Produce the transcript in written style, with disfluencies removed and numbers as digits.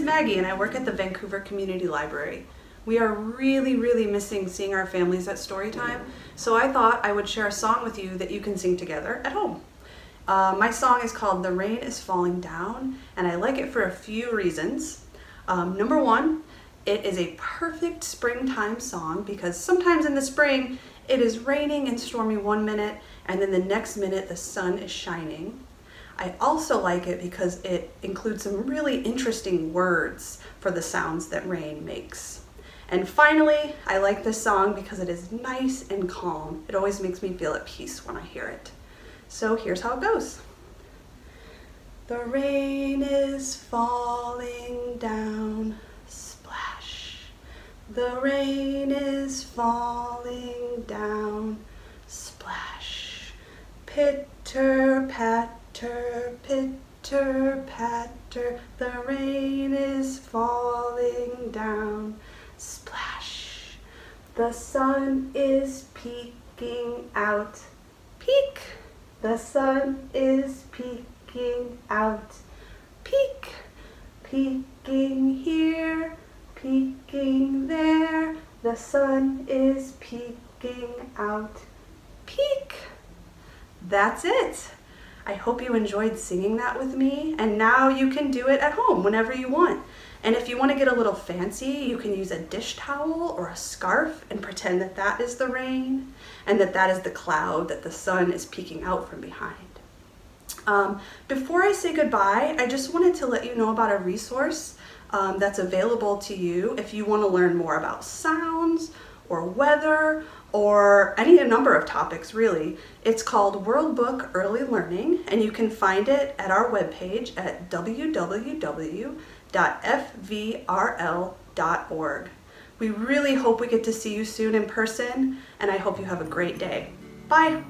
Maggie and I work at the Vancouver Community Library. We are really missing seeing our families at Storytime, so I thought I would share a song with you that you can sing together at home. My song is called The Rain is Falling Down, and I like it for a few reasons. Number one, it is a perfect springtime song because sometimes in the spring it is raining and stormy one minute and then the next minute the sun is shining. I also like it because it includes some really interesting words for the sounds that rain makes. And finally, I like this song because it is nice and calm. It always makes me feel at peace when I hear it. So here's how it goes. The rain is falling down, splash. The rain is falling down, splash. Pitter patter, pitter patter, the rain is falling down, splash. The sun is peeking out, peek. The sun is peeking out, peek. Peeking here, peeking there, the sun is peeking out, peek. That's it. I hope you enjoyed singing that with me, and now you can do it at home whenever you want. And if you want to get a little fancy, you can use a dish towel or a scarf and pretend that that is the rain and that that is the cloud that the sun is peeking out from behind. Before I say goodbye, I just wanted to let you know about a resource that's available to you if you want to learn more about sounds or weather or any number of topics really. It's called World Book Early Learning, and you can find it at our webpage at www.fvrl.org. We really hope we get to see you soon in person, and I hope you have a great day. Bye!